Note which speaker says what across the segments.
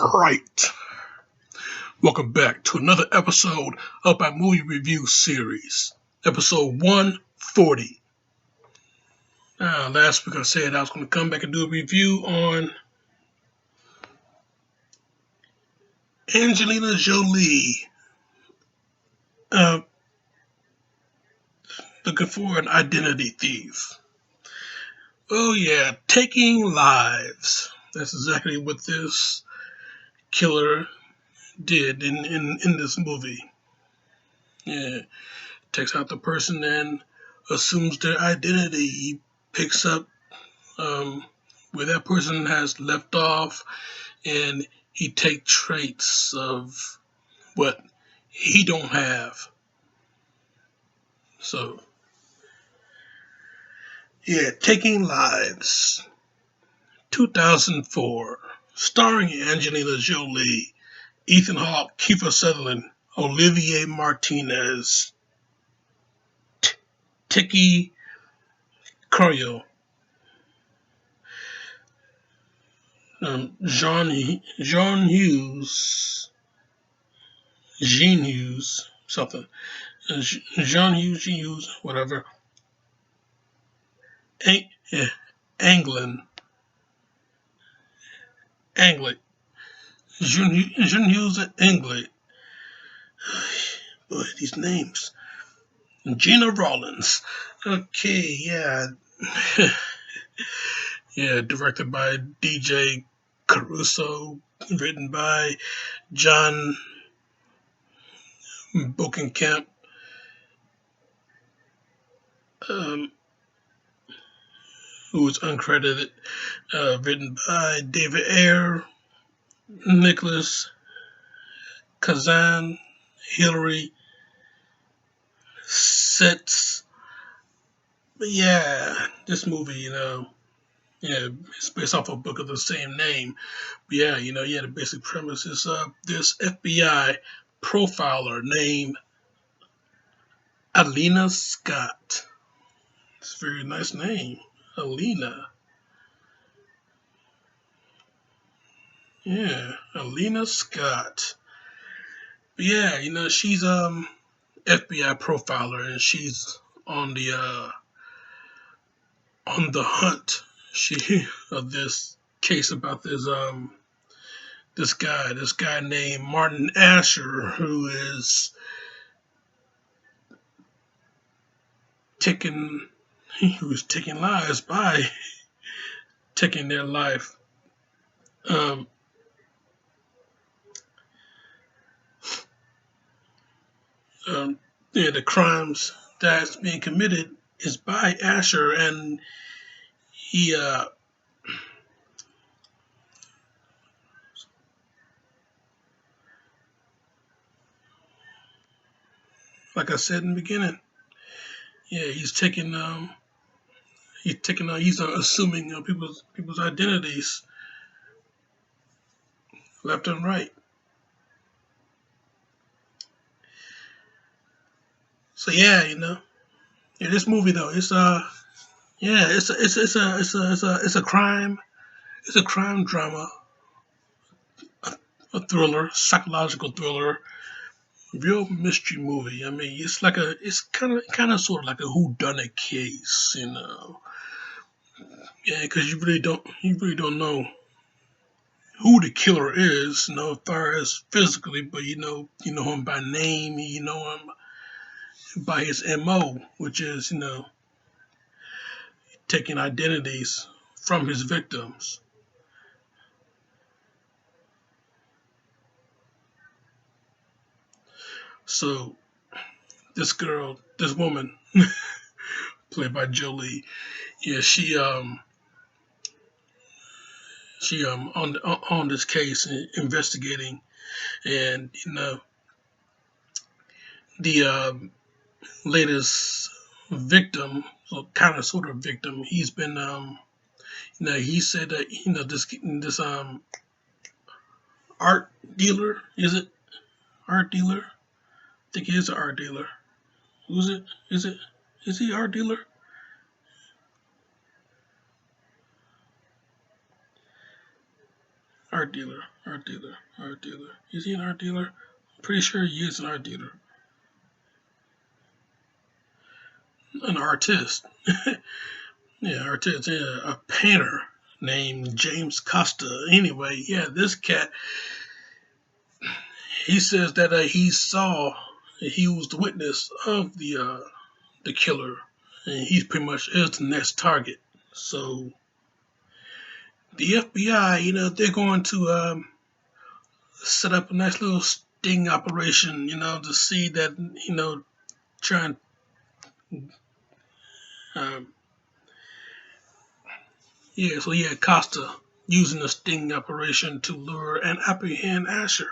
Speaker 1: Right. Welcome back to another episode of my movie review series, episode 140. Last week I said I was going to come back and do a review on Angelina Jolie, uh, looking for an identity thief. Oh yeah, taking lives. That's exactly what this killer did in this movie. Yeah, takes out the person and assumes their identity. He picks up um, where that person has left off, and he take traits of what he don't have. So yeah, Taking Lives, 2004, starring Angelina Jolie, Ethan Hawke, Kiefer Sutherland, Olivier Martinez, Tiki Corio, Jean Hughes, something. Jean Hughes, whatever. Yeah, Anglin, Anglet, Jean Hughes Anglet. Boy, these names. Gina Rollins. Okay, yeah. Yeah, directed by DJ Caruso, written by John Bokenkamp, um, who was uncredited, written by David Ayer, Nicholas Kazan, Hilary Sitz. But yeah, this movie, yeah, it's based off a book of the same name. But yeah, the basic premise is this FBI profiler named Alina Scott. It's a very nice name, Alina. Yeah, Alina Scott. But yeah, she's FBI profiler, and she's on the hunt. She of this case about this guy named Martin Asher, taking who's taking lives by taking their life. Um, um, yeah, the crimes that's being committed is by Asher, and he, like I said in the beginning, yeah, he's assuming people's identities left and right. So yeah, yeah, this movie though, yeah, it's a crime drama, a thriller, psychological thriller, real mystery movie. I mean, it's kind of sort of like a whodunit case, Yeah, because you really don't know who the killer is, as far as physically, but you know him by name, you know him by his MO, which is taking identities from his victims. So this woman, played by Jolie, yeah, she on this case investigating, and the latest victim, so kind of sort of victim, he's been he said that this art dealer, is it art dealer? I think he is an art dealer. Who's it? Is he art dealer? art dealer. Art dealer. Art dealer. Is he an art dealer? I'm pretty sure he is an art dealer. An artist. Yeah, artist. Yeah, a painter named James Costa. Anyway, yeah, this cat, he says that he was the witness of the killer, and he pretty much is the next target. So the FBI, they're going to set up a nice little sting operation, to see that, try and um, yeah. So yeah, Costa using a sting operation to lure and apprehend Asher.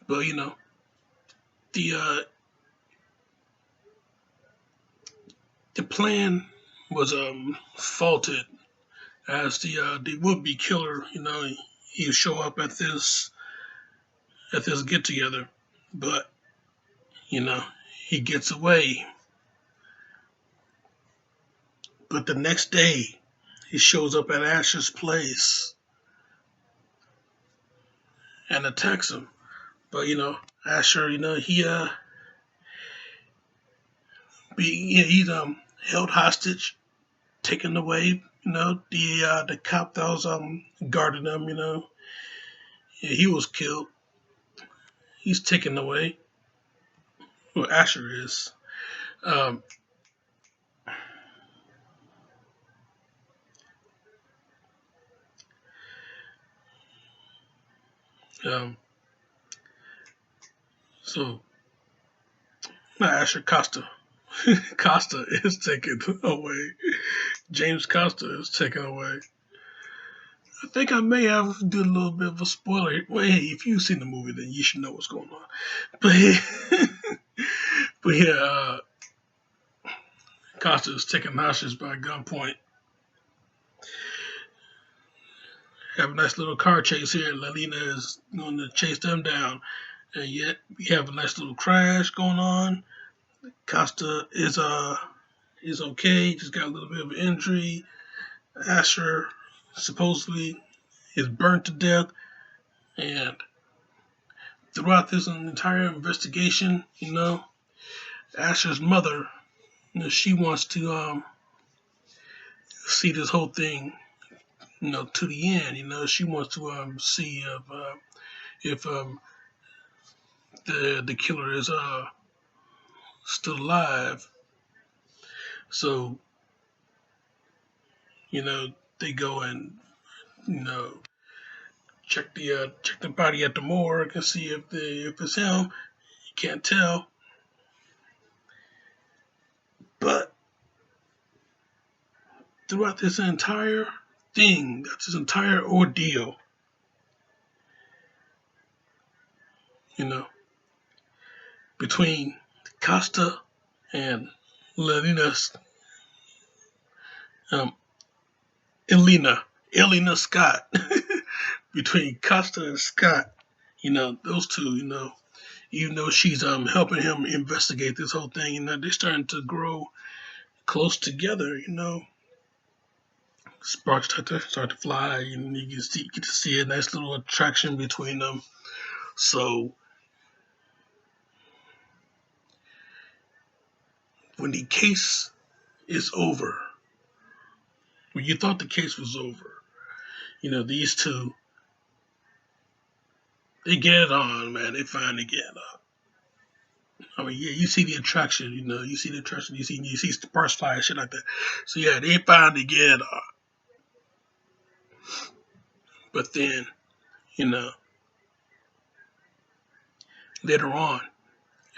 Speaker 1: But the uh, the plan was faulted, as the would-be killer, he would show up at this get together, but you know he gets away. But the next day, he shows up at Asher's place and attacks him. But Asher, he's held hostage, taken away. The cop that was guarding him, yeah, he was killed. He's taken away. Well, Asher is. Um, um, so not Asher, Costa. Costa is taken away. James Costa is taken away. I think I may have did a little bit of a spoiler. Well, hey, if you've seen the movie, then you should know what's going on. But yeah, but yeah, Costa is taking hostage by gunpoint. Have a nice little car chase here. Lelina is going to chase them down, and yet we have a nice little crash going on. Costa is okay, just got a little bit of an injury. Asher supposedly is burnt to death, and throughout this entire investigation, Asher's mother, she wants to see this whole thing, to the end. She wants to see if the killer is still alive. So they go and you know check the body at the morgue and see if it's him. You can't tell, but throughout this entire thing, this entire ordeal, you know, between Costa and Lelina's, um, Elena Scott, between Costa and Scott, those two, even though she's helping him investigate this whole thing, they're starting to grow close together, Sparks start to fly, and you get to see a nice little attraction between them. So when the case is over, when you thought the case was over, these two, they get it on, man. They finally get it on. I mean, yeah, you see the attraction, you see the attraction, you see sparks fly and shit like that. So yeah, they finally get it on. But then, you know, later on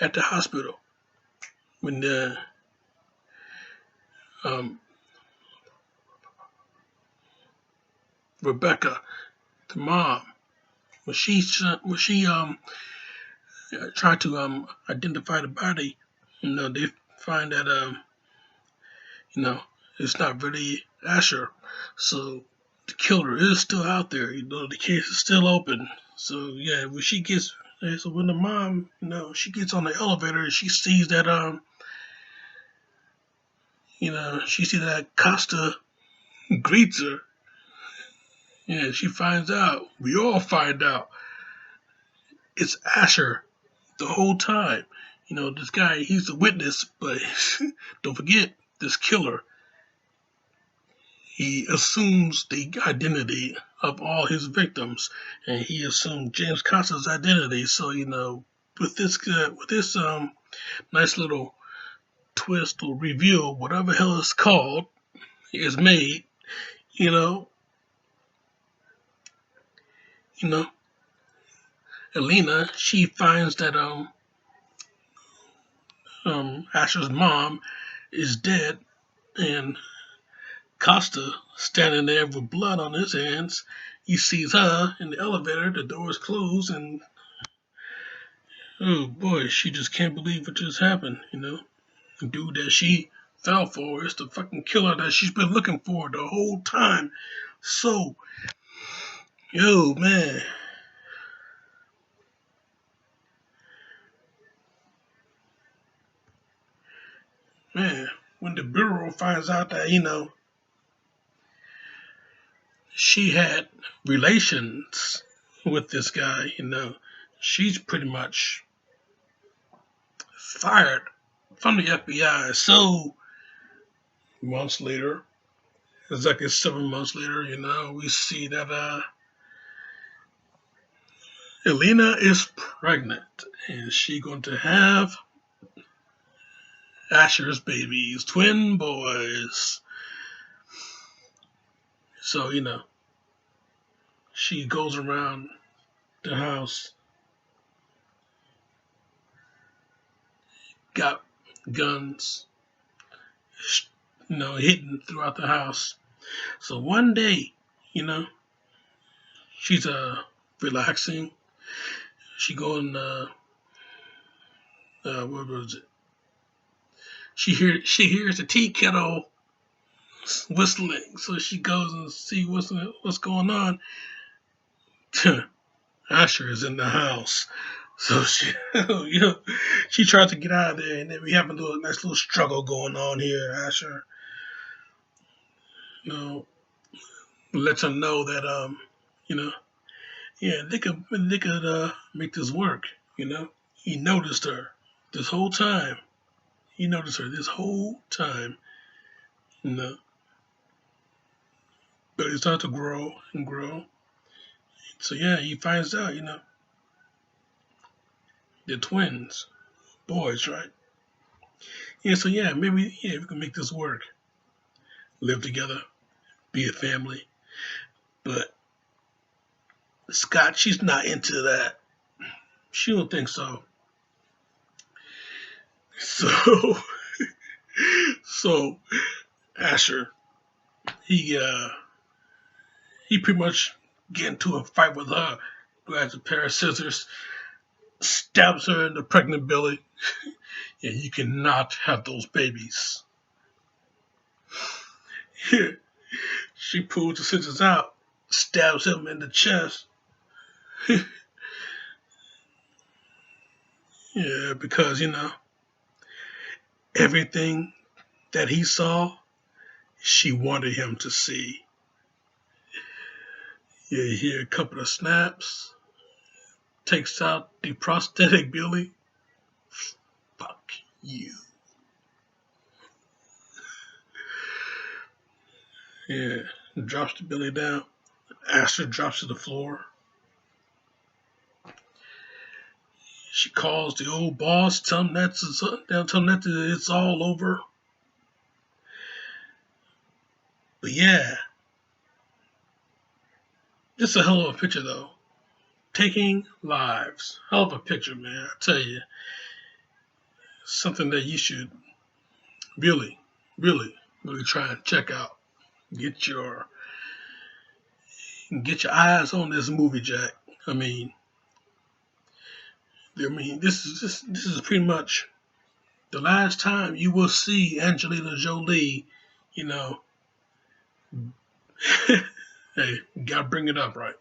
Speaker 1: at the hospital, when the um, Rebecca, the mom, when she tried to identify the body, they find that you know it's not really Asher, so the killer is still out there. The case is still open. So yeah, when the mom, she gets on the elevator and she sees that she sees that Costa greets her. Yeah, she finds out. We all find out. It's Asher the whole time. This guy, he's a witness, but don't forget, this killer, he assumes the identity of all his victims, and he assumed James Costa's identity. So, with this nice little twist or reveal, whatever hell it's called, is made, you know, you know, Alina, she finds that Asher's mom is dead, and Costa standing there with blood on his hands. He sees her in the elevator, the doors close, and oh boy, she just can't believe what just happened. The dude that she fell for is the fucking killer that she's been looking for the whole time. So, yo, man, when the bureau finds out that, she had relations with this guy, she's pretty much fired from the FBI. So, months later, exactly 7 months later, we see that Elena is pregnant and she going to have Asher's babies, twin boys. So, she goes around the house, got guns, hidden throughout the house. So one day, you know, she's relaxing. She going what was it? She hears the tea kettle whistling, so she goes and see what's going on. Asher is in the house, so she she tries to get out of there, and then we have a nice little struggle going on here. Asher, you know, lets her know that you know, yeah, they could make this work. He noticed her this whole time. He noticed her this whole time. You know, but it starts to grow and grow. So yeah, he finds out. They're twins, boys, right? Yeah. So yeah, maybe we can make this work. Live together, be a family. But Scott, she's not into that. She don't think so. So so Asher, he uh he pretty much get into a fight with her, grabs a pair of scissors, stabs her in the pregnant belly, and you cannot have those babies. She pulls the scissors out, stabs him in the chest. Yeah, because everything that he saw, she wanted him to see. Yeah, you hear a couple of snaps, takes out the prosthetic Billy. Fuck you. Yeah, drops the Billy down. Asher drops to the floor. She calls the old boss, tell him that it's all over. But yeah, it's a hell of a picture though. Taking lives. Hell of a picture, man. I tell you, something that you should really, really, really try and check out. Get your get your eyes on this movie, Jack. I mean, this is pretty much the last time you will see Angelina Jolie. You know, hey, gotta bring it up, right?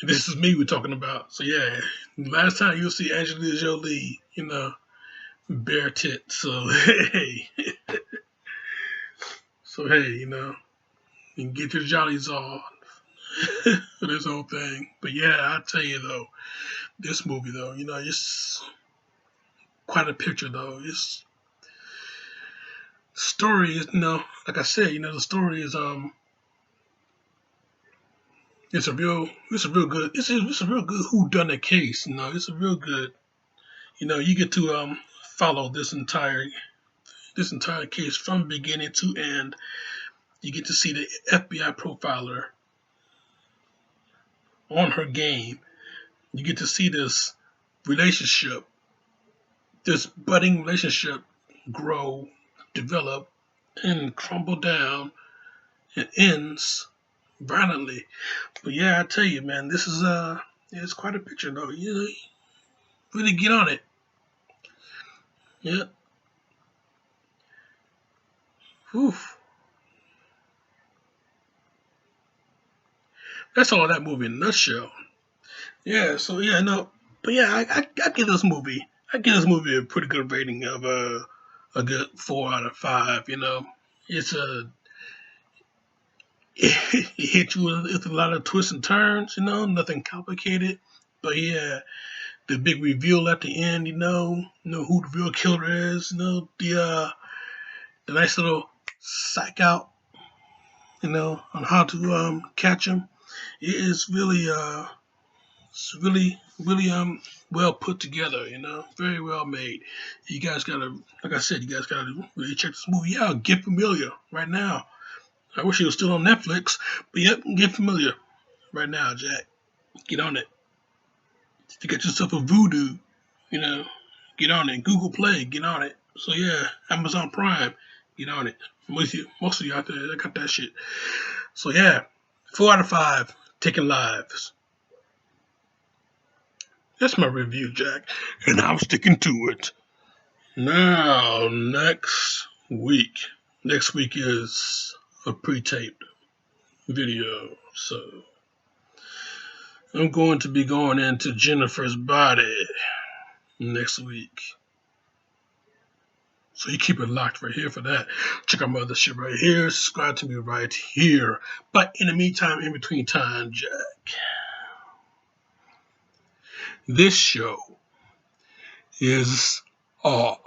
Speaker 1: This is me we're talking about. So yeah, last time you'll see Angelina Jolie, bare tits. So hey, so hey, you get your jollies on. for this whole thing. But yeah, I tell you though, this movie though, it's quite a picture though. It's story is, like I said, the story is it's a real good who done a case. It's a real good. You get to follow this entire case from beginning to end. You get to see the FBI profiler on her game. You get to see relationship, this budding relationship grow, develop, and crumble down and ends violently. But yeah, I tell you, man, this is it's quite a picture though. You really get on it. Yeah. Whew. That's all that movie in a nutshell. Yeah, so yeah, no, but yeah, I give this movie, a pretty good rating of a good 4 out of 5. It's a it hit you with a lot of twists and turns. Nothing complicated, but yeah, the big reveal at the end. Who the real killer is. The nice little psych out. On how to catch him. It is really It's really well put together, very well made. You guys gotta, like I said, you guys gotta really check this movie out. Get familiar right now. I wish it was still on Netflix, but yep, get familiar right now, Jack. Get on it. If you get yourself a Voodoo, you know, get on it. Google Play, get on it. So yeah, Amazon Prime, get on it. Most of you out there, I got that shit. So yeah, 4 out of 5, taking lives. That's my review, Jack, and I'm sticking to it. Now, next week is a pre-taped video, so I'm going to be going into Jennifer's body next week. So you keep it locked right here for that. Check out my other shit right here. Subscribe to me right here. But in the meantime, in between time, Jack, this show is all